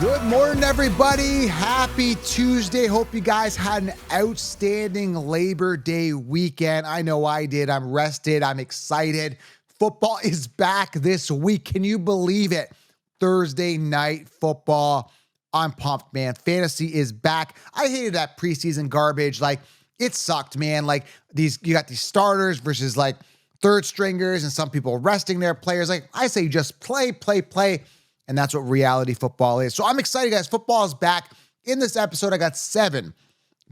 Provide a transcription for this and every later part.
Good morning, everybody. Happy Tuesday. Hope you guys had an outstanding Labor Day weekend. I know I did. I'm rested. I'm excited. Football is back this week. Can you believe it? Thursday night football. I'm pumped, man. Fantasy is back. I hated that preseason garbage. Like, it sucked, man. Like, you got these starters versus like third stringers and some people resting their players. Like, I say just play. And that's what reality football is. So I'm excited, guys. Football is back. In this episode, I got 7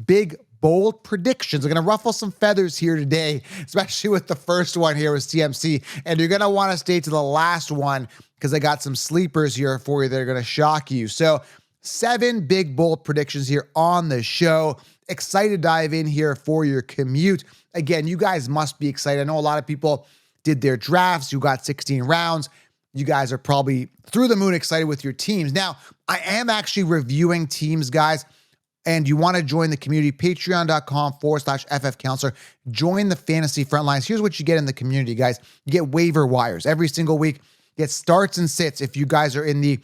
big, bold predictions. I'm going to ruffle some feathers here today, especially with the first one here with CMC. And you're going to want to stay to the last one because I got some sleepers here for you that are going to shock you. So 7 big, bold predictions here on the show. Excited to dive in here for your commute. Again, you guys must be excited. I know a lot of people did their drafts. You got 16 rounds. You guys are probably through the moon excited with your teams. Now, I am actually reviewing teams, guys, and you want to join the community, patreon.com/FFcounselor. Join the fantasy front lines. Here's what you get in the community, guys. You get waiver wires every single week. You get starts and sits if you guys are in the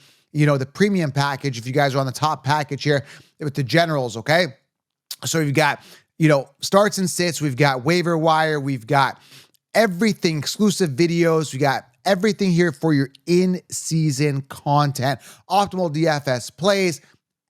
premium package, if you guys are on the top package here with the generals, okay? So you've got, starts and sits. We've got waiver wire. We've got everything, exclusive videos. We got everything here for your in-season content, optimal DFS plays,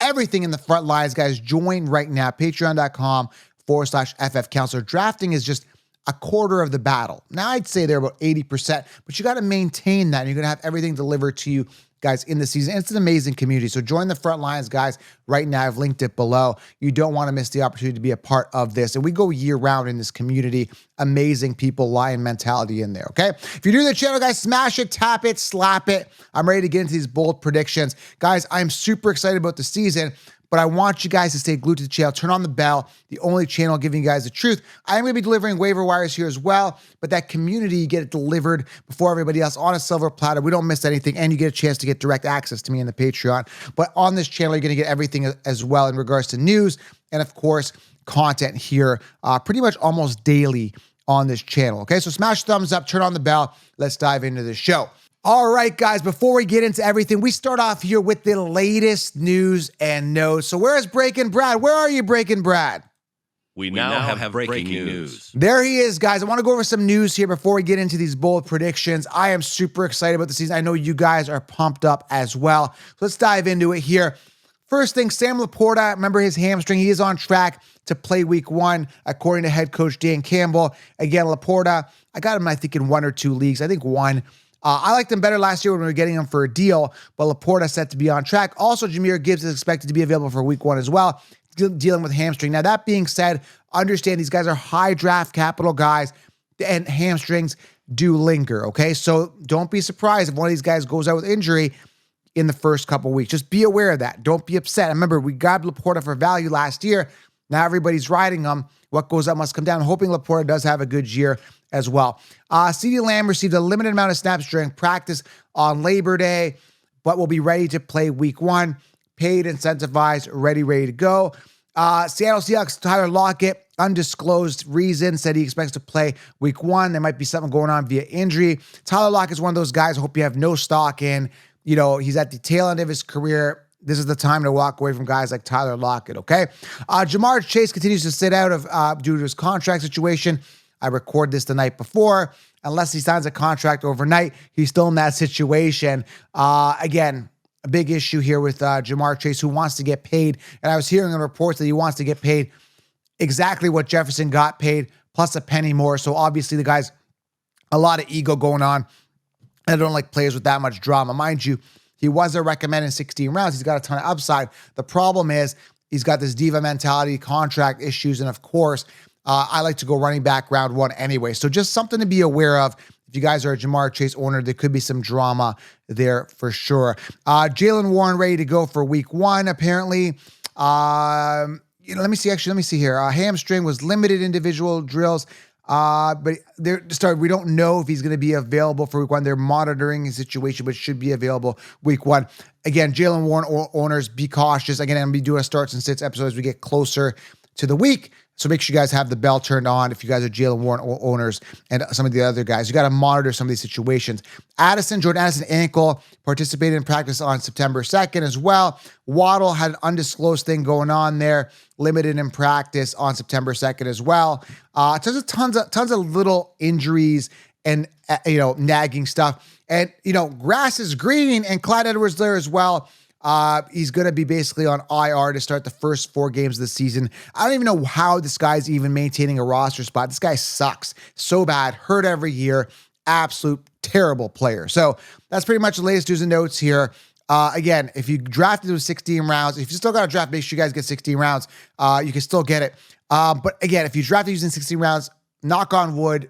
everything in the front lines, guys. Join right now, patreon.com/FFcounselor. Drafting is just a quarter of the battle. Now, I'd say they're about 80%, but you got to maintain that. And you're going to have everything delivered to you, guys, in the season. And it's an amazing community. So join the front lines, guys, right now. I've linked it below. You don't want to miss the opportunity to be a part of this. And we go year round in this community. Amazing people, lion mentality in there, okay? If you're new to the channel, guys, smash it, tap it, slap it. I'm ready to get into these bold predictions. Guys, I'm super excited about the season, but I want you guys to stay glued to the channel. Turn on the bell, the only channel giving you guys the truth. I'm going to be delivering waiver wires here as well, but that community, you get it delivered before everybody else on a silver platter. We don't miss anything, and you get a chance to get direct access to me in the Patreon. But on this channel, you're going to get everything as well in regards to news and, of course, content here pretty much almost daily on this channel, okay? So smash thumbs up, turn on the bell. Let's dive into the show. All right, guys, before we get into everything, we start off here with the latest news and notes. So where is Breaking Brad? Where are you, Breaking Brad? We now have breaking news. There he is, guys. I want to go over some news here before we get into these bold predictions. I am super excited about the season. I know you guys are pumped up as well. So let's dive into it here. First thing, Sam Laporta, remember his hamstring. He is on track to play week 1, according to head coach Dan Campbell. Again, Laporta, I got him, I think, in 1 or 2 leagues. I think 1. I liked him better last year when we were getting him for a deal, but Laporta set to be on track. Also, Jahmyr Gibbs is expected to be available for week 1 as well, dealing with hamstring. Now, that being said, understand these guys are high draft capital guys, and hamstrings do linger, okay? So don't be surprised if one of these guys goes out with injury in the first couple weeks. Just be aware of that. Don't be upset. Remember, we grabbed Laporta for value last year. Now everybody's riding him. What goes up must come down. Hoping Laporta does have a good year as well. CeeDee Lamb received a limited amount of snaps during practice on Labor Day, but will be ready to play week 1. Paid, incentivized, ready to go. Seattle Seahawks, Tyler Lockett, undisclosed reason, said he expects to play week 1. There might be something going on via injury. Tyler Lockett is one of those guys I hope you have no stock in. He's at the tail end of his career. This is the time to walk away from guys like Tyler Lockett, okay? Jamar Chase continues to sit out of due to his contract situation. I record this the night before. Unless he signs a contract overnight, he's still in that situation. Again, a big issue here with Jamar Chase, who wants to get paid. And I was hearing in reports that he wants to get paid exactly what Jefferson got paid, plus a penny more. So obviously the guy's a lot of ego going on. I don't like players with that much drama. Mind you, he was a recommended 16 rounds. He's got a ton of upside. The problem is he's got this diva mentality, contract issues, and of course, I like to go running back round 1 anyway. So just something to be aware of. If you guys are a Jamar Chase owner, there could be some drama there for sure. Jaylen Warren ready to go for week 1, apparently. Let me see here. Hamstring was limited individual drills. But we don't know if he's going to be available for week 1. They're monitoring his situation, but should be available week 1. Again, Jaylen Warren owners, be cautious. Again, I'm going to be doing a starts and sits episode as we get closer to the week. So make sure you guys have the bell turned on if you guys are Jalen Warren owners and some of the other guys. You got to monitor some of these situations. Jordan Addison ankle, participated in practice on September 2nd as well. Waddle had an undisclosed thing going on there, limited in practice on September 2nd as well. Tons of little injuries and nagging stuff. And grass is green, and Clyde Edwards-Helaire as well. He's going to be basically on IR to start the first 4 games of the season. I don't even know how this guy's even maintaining a roster spot. This guy sucks so bad, hurt every year, absolute terrible player. So that's pretty much the latest news and notes here. Again, if you drafted with 16 rounds, if you still got a draft, make sure you guys get 16 rounds. You can still get it. But again, if you drafted using 16 rounds, knock on wood,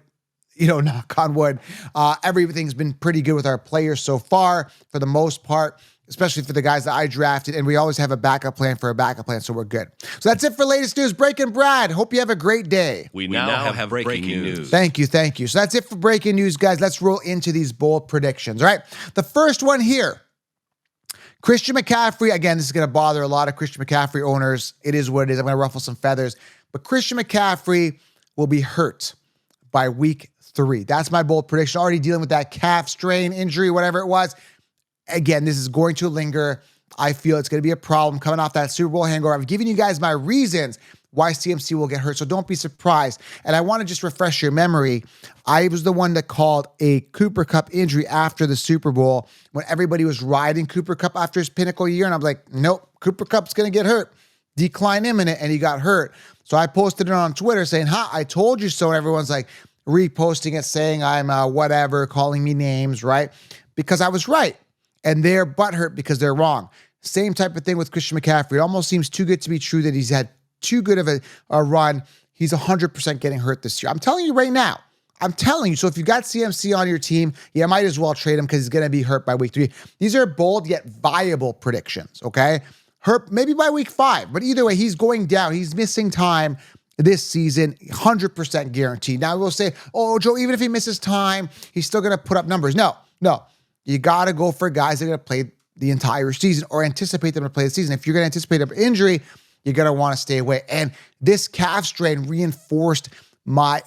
everything's been pretty good with our players so far for the most part, especially for the guys that I drafted, and we always have a backup plan for a backup plan, so we're good. So that's it for latest news. Breaking Brad, hope you have a great day. We now have breaking news. Thank you. So that's it for breaking news, guys. Let's roll into these bold predictions, all right? The first one here, Christian McCaffrey. Again, this is going to bother a lot of Christian McCaffrey owners. It is what it is. I'm going to ruffle some feathers. But Christian McCaffrey will be hurt by week 3. That's my bold prediction. Already dealing with that calf strain injury, whatever it was. Again, this is going to linger. I feel it's going to be a problem coming off that Super Bowl hangover. I've given you guys my reasons why CMC will get hurt, so don't be surprised. And I want to just refresh your memory. I was the one that called a Cooper Kupp injury after the Super Bowl when everybody was riding Cooper Kupp after his pinnacle year, and I'm like, nope, Cooper Kupp's going to get hurt. Decline imminent, and he got hurt. So I posted it on Twitter saying, I told you so, and everyone's like reposting it, saying I'm whatever, calling me names, right? Because I was right. And they're butthurt because they're wrong. Same type of thing with Christian McCaffrey. It almost seems too good to be true that he's had too good of a run. He's 100% getting hurt this year. I'm telling you right now. So if you got CMC on your team, you might as well trade him because he's going to be hurt by week 3. These are bold yet viable predictions, okay? Hurt maybe by week 5. But either way, he's going down. He's missing time this season, 100% guaranteed. Now we'll say, oh, Joe, even if he misses time, he's still going to put up numbers. No. You got to go for guys that are going to play the entire season or anticipate them to play the season. If you're going to anticipate an injury, you're going to want to stay away. And this calf strain reinforced my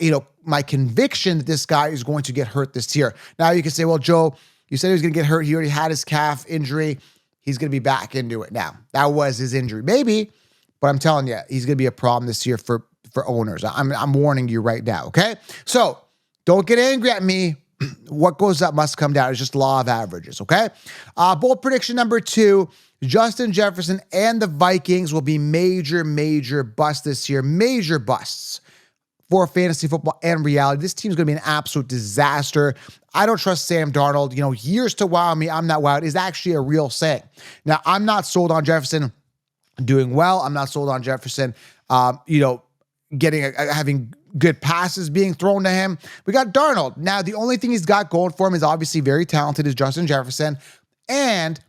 conviction that this guy is going to get hurt this year. Now you can say, well, Joe, you said he was going to get hurt. He already had his calf injury. He's going to be back into it now. That was his injury. Maybe, but I'm telling you, he's going to be a problem this year for owners. I'm warning you right now, okay? So don't get angry at me. What goes up must come down. It's just law of averages, okay? Bold prediction number 2, Justin Jefferson and the Vikings will be major busts this year. Major busts for fantasy football and reality. This team's going to be an absolute disaster. I don't trust Sam Darnold. Years to wow me, I'm not wowed is actually a real saying. Now, I'm not sold on Jefferson doing well. I'm not sold on Jefferson, having good passes being thrown to him. We got Darnold. Now, the only thing he's got going for him is obviously very talented is Justin Jefferson, and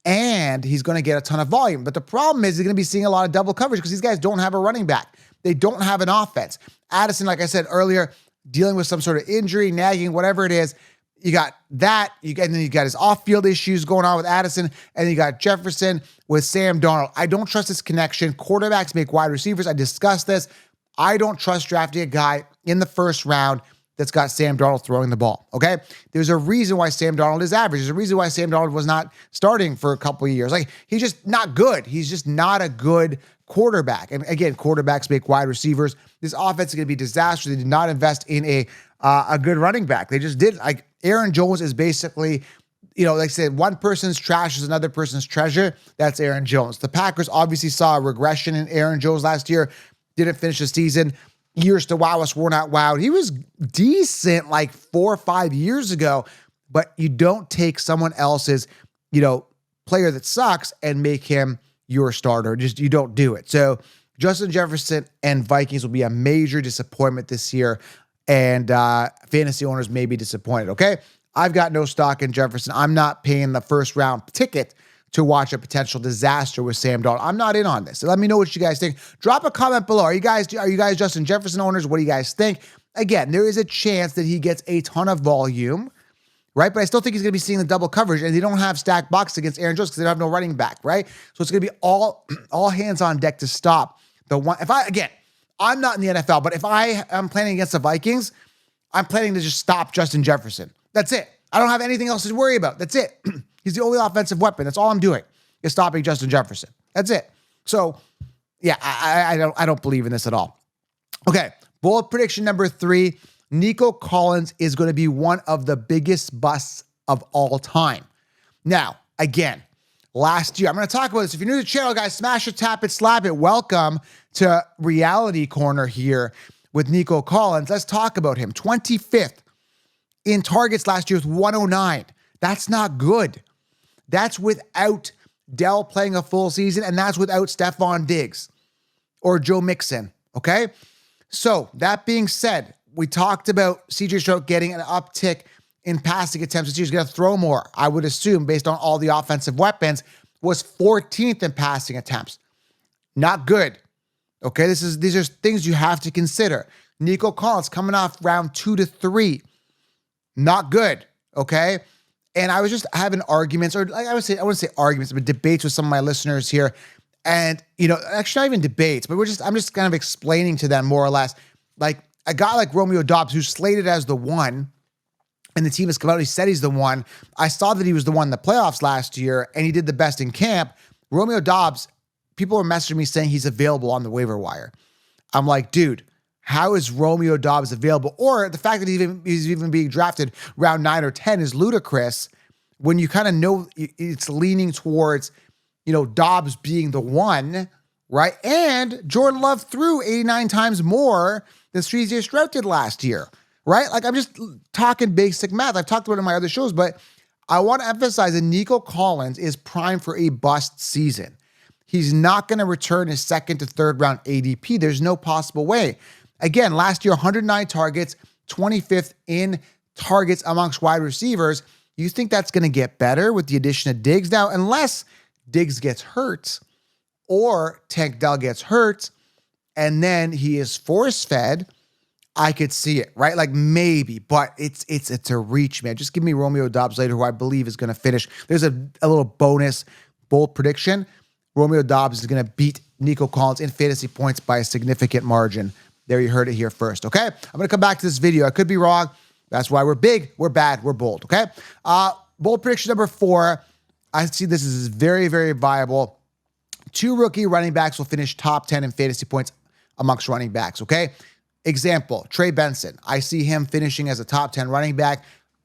he's going to get a ton of volume. But the problem is he's going to be seeing a lot of double coverage because these guys don't have a running back. They don't have an offense. Addison, like I said earlier, dealing with some sort of injury, nagging, whatever it is. You got that, and then you got his off-field issues going on with Addison, and then you got Jefferson with Sam Darnold. I don't trust this connection. Quarterbacks make wide receivers. I discussed this. I don't trust drafting a guy in the first round that's got Sam Darnold throwing the ball, okay? There's a reason why Sam Darnold is average. There's a reason why Sam Darnold was not starting for a couple of years. Like, he's just not good. He's just not a good quarterback. And again, quarterbacks make wide receivers. This offense is going to be disastrous. They did not invest in a good running back. They just did. Like, Aaron Jones is basically, like I said, one person's trash is another person's treasure. That's Aaron Jones. The Packers obviously saw a regression in Aaron Jones last year. Didn't finish the season. Years to wow us, we're not wowed. He was decent like 4 or 5 years ago, but you don't take someone else's, player that sucks and make him your starter. You don't do it. So Justin Jefferson and Vikings will be a major disappointment this year, and fantasy owners may be disappointed, okay? I've got no stock in Jefferson. I'm not paying the first round ticket to watch a potential disaster with Sam Darnold. I'm not in on this. So let me know what you guys think. Drop a comment below. Are you guys Justin Jefferson owners? What do you guys think? Again, there is a chance that he gets a ton of volume, right? But I still think he's going to be seeing the double coverage, and they don't have stacked box against Aaron Jones because they don't have no running back, right? So it's going to be all hands on deck to stop the one. I'm not in the NFL, but if I am playing against the Vikings, I'm planning to just stop Justin Jefferson. That's it. I don't have anything else to worry about. That's it. He's the only offensive weapon. That's all I'm doing is stopping Justin Jefferson. That's it. So, yeah, I don't believe in this at all. Okay, bold prediction number 3. Nico Collins is going to be one of the biggest busts of all time. Now, again, last year, I'm going to talk about this. If you're new to the channel, guys, smash it, tap it, slap it. Welcome to Reality Corner here with Nico Collins. Let's talk about him. 25th in targets last year with 109. That's not good. That's without Dell playing a full season, and that's without Stephon Diggs or Joe Mixon, okay? So, that being said, we talked about CJ Stroud getting an uptick in passing attempts. He's going to throw more, I would assume, based on all the offensive weapons, was 14th in passing attempts. Not good. Okay, these are things you have to consider. Nico Collins coming off round 2 to 3. Not good. Okay. And I was just having arguments, or I wouldn't say arguments, but debates with some of my listeners here. And, actually not even debates, but I'm just kind of explaining to them more or less, like a guy like Romeo Doubs, who's slated as the one, and the team has come out, he said he's the one. I saw that he was the one in the playoffs last year, and he did the best in camp. Romeo Doubs, people were messaging me saying he's available on the waiver wire. I'm like, dude, how is Romeo Doubs available? Or the fact that he's even being drafted round 9 or 10 is ludicrous when you kind of know it's leaning towards, Doubs being the one, right? And Jordan Love threw 89 times more than CJ Stroud did last year, right? Like, I'm just talking basic math. I've talked about it in my other shows, but I want to emphasize that Nico Collins is primed for a bust season. He's not going to return his 2nd to 3rd round ADP. There's no possible way. Again, last year, 109 targets, 25th in targets amongst wide receivers. You think that's going to get better with the addition of Diggs? Now, unless Diggs gets hurt or Tank Dell gets hurt and then he is force-fed, I could see it, right? Like maybe, but it's a reach, man. Just give me Romeo Doubs later, who I believe is going to finish. There's a little bonus bold prediction. Romeo Doubs is going to beat Nico Collins in fantasy points by a significant margin. There, you heard it here first, okay? I'm going to come back to this video. I could be wrong. That's why we're big, we're bad, we're bold, okay? Bold prediction number 4. I see this is very, very viable. 2 rookie running backs will finish top 10 in fantasy points amongst running backs, okay? Example, Trey Benson. I see him finishing as a top 10 running back.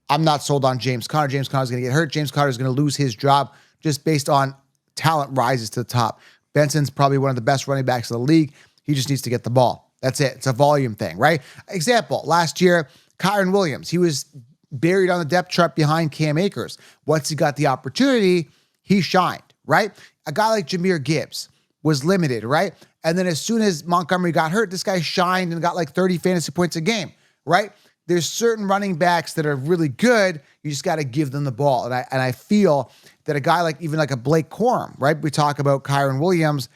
I'm not sold on James Conner. James Conner is going to get hurt. James Conner is going to lose his job just based on talent rises to the top. Benson's probably one of the best running backs in the league. He just needs to get the ball. That's it. It's a volume thing, right? Example, last year, Kyron Williams, he was buried on the depth chart behind Cam Akers. Once he got the opportunity, he shined, right? A guy like Jahmyr Gibbs was limited, right? And then as soon as Montgomery got hurt, this guy shined and got like 30 fantasy points a game, right? There's certain running backs that are really good. You just got to give them the ball. And I feel that a guy like even like a Blake Corum, right? We talk about Kyron Williams,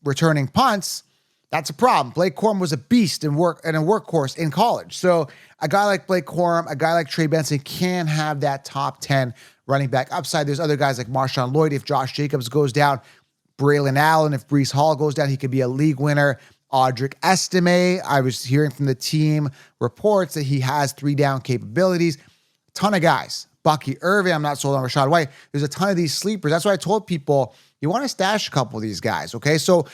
returning punts. That's a problem. Blake Corum was a beast and a workhorse in college. So a guy like Blake Corum, a guy like Trey Benson can have that top 10 running back upside. There's other guys like Marshawn Lloyd. If Josh Jacobs goes down, Braylon Allen, if Breece Hall goes down, he could be a league winner. Audric Estime, I was hearing from the team reports that he has 3-down capabilities. Ton of guys. Bucky Irving, I'm not sold on Rachaad White. There's a ton of these sleepers. That's why I told people, you want to stash a couple of these guys, okay? So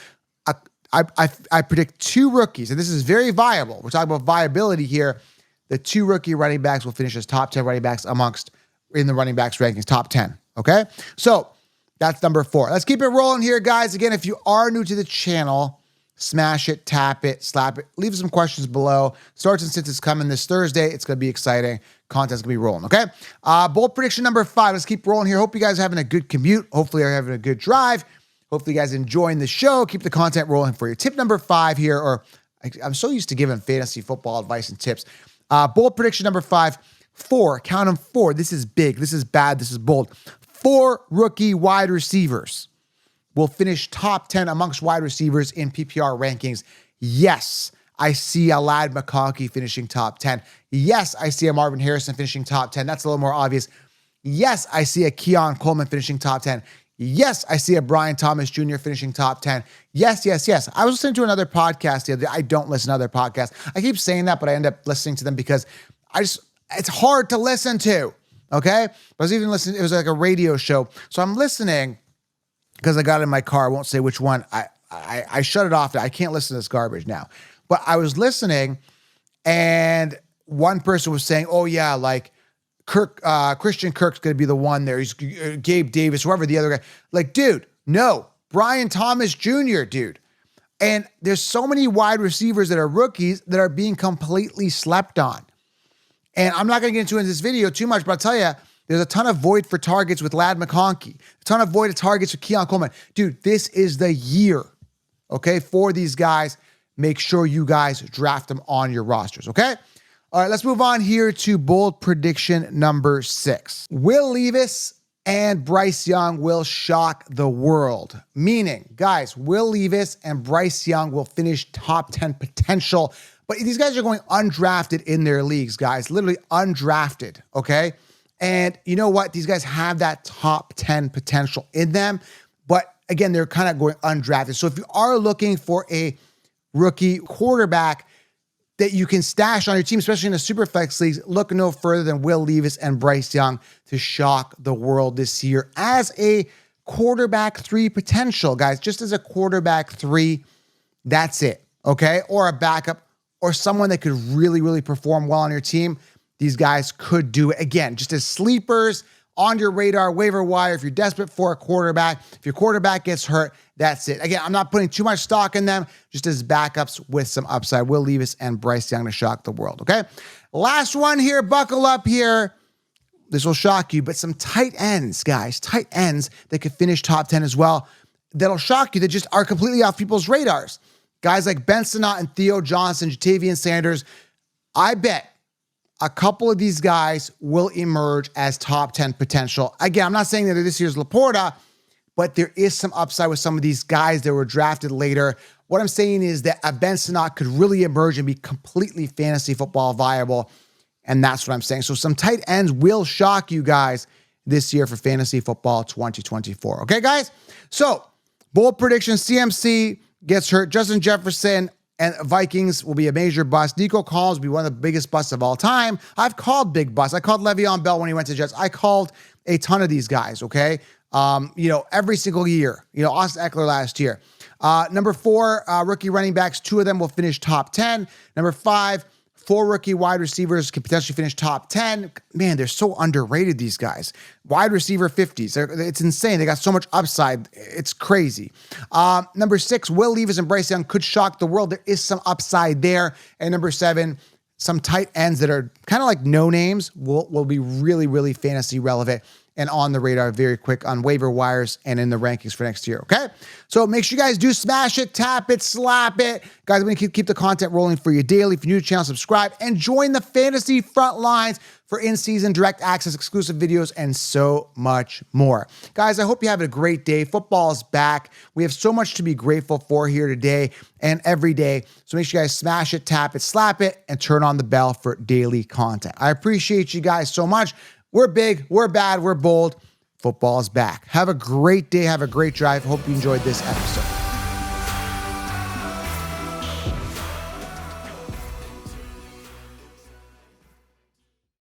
I predict 2 rookies, and this is very viable. We're talking about viability here. The 2 rookie running backs will finish as top 10 running backs in the running backs rankings, top 10, okay? So that's number 4. Let's keep it rolling here, guys. Again, if you are new to the channel, smash it, tap it, slap it. Leave some questions below. Starts and Sits is coming this Thursday. It's going to be exciting. Content's going to be rolling, okay? Bold prediction number 5. Let's keep rolling here. Hope you guys are having a good commute. Hopefully you're having a good drive. Hopefully you guys enjoying the show. Keep the content rolling for you. Tip number 5 here, or I'm so used to giving fantasy football advice and tips. Bold prediction number 5. 4. Count them 4. This is big. This is bad. This is bold. 4 rookie wide receivers will finish top 10 amongst wide receivers in PPR rankings. Yes, I see a Ladd McConkey finishing top 10. Yes, I see a Marvin Harrison finishing top 10. That's a little more obvious. Yes, I see a Keon Coleman finishing top 10. Yes, I see a Brian Thomas Jr. finishing top 10. Yes, yes, yes. I was listening to another podcast the other day. I don't listen to other podcasts. I keep saying that, but I end up listening to them because it's hard to listen to, okay? I was even listening, it was like a radio show. So I'm listening because I got it in my car. I won't say which one. I shut it off. I can't listen to this garbage now. But I was listening and one person was saying, oh yeah, like, Christian Kirk's going to be the one there. He's Gabe Davis, whoever the other guy. Like, dude, no. Brian Thomas Jr., dude. And there's so many wide receivers that are rookies that are being completely slept on. And I'm not going to get into it in this video too much, but I'll tell you, there's a ton of void for targets with Ladd McConkey. A ton of void of targets with Keon Coleman. Dude, this is the year, okay, for these guys. Make sure you guys draft them on your rosters, okay? All right, let's move on here to bold prediction number 6. Will Levis and Bryce Young will shock the world. Meaning, guys, Will Levis and Bryce Young will finish top 10 potential, but these guys are going undrafted in their leagues, guys. Literally undrafted, okay? And you know what? These guys have that top 10 potential in them, but again, they're kind of going undrafted. So if you are looking for a rookie quarterback that you can stash on your team, especially in the Superflex leagues, look no further than Will Levis and Bryce Young to shock the world this year as a quarterback 3 potential, guys. Just as a quarterback 3, that's it, okay? Or a backup or someone that could really, really perform well on your team. These guys could do it. Again, just as sleepers on your radar, waiver wire. If you're desperate for a quarterback, if your quarterback gets hurt, that's it. Again, I'm not putting too much stock in them, just as backups with some upside. Will Levis and Bryce Young to shock the world, okay? Last one here, buckle up here. This will shock you, but some tight ends, guys, tight ends that could finish top 10 as well. That'll shock you, that just are completely off people's radars. Guys like Benson and Theo Johnson, Jatavian Sanders. I bet a couple of these guys will emerge as top 10 potential. Again, I'm not saying that this year's Laporta, but there is some upside with some of these guys that were drafted later. What I'm saying is that a Benson could really emerge and be completely fantasy football viable, and that's what I'm saying. So some tight ends will shock you guys this year for fantasy football 2024. Okay, guys? So, bold prediction, CMC gets hurt. Justin Jefferson and Vikings will be a major bust. Nico Collins will be one of the biggest busts of all time. I've called big busts. I called Le'Veon Bell when he went to Jets. I called a ton of these guys, okay? Every single year. Austin Eckler last year. Number 4, rookie running backs. 2 of them will finish top 10. Number 5, 4 rookie wide receivers can potentially finish top 10. Man, they're so underrated, these guys. Wide receiver 50s. It's insane. They got so much upside. It's crazy. Number 6, Will Levis and Bryce Young could shock the world. There is some upside there. And number 7, some tight ends that are kind of like no names will be really, really fantasy relevant and on the radar very quick on waiver wires and in the rankings for next year, okay? So make sure you guys do smash it, tap it, slap it. Guys, I'm going to keep the content rolling for you daily. If you're new to the channel, subscribe and join the Fantasy Front Lines for in-season direct access, exclusive videos, and so much more. Guys, I hope you have a great day. Football is back. We have so much to be grateful for here today and every day. So make sure you guys smash it, tap it, slap it, and turn on the bell for daily content. I appreciate you guys so much. We're big, we're bad, we're bold. Football is back. Have a great day. Have a great drive. Hope you enjoyed this episode.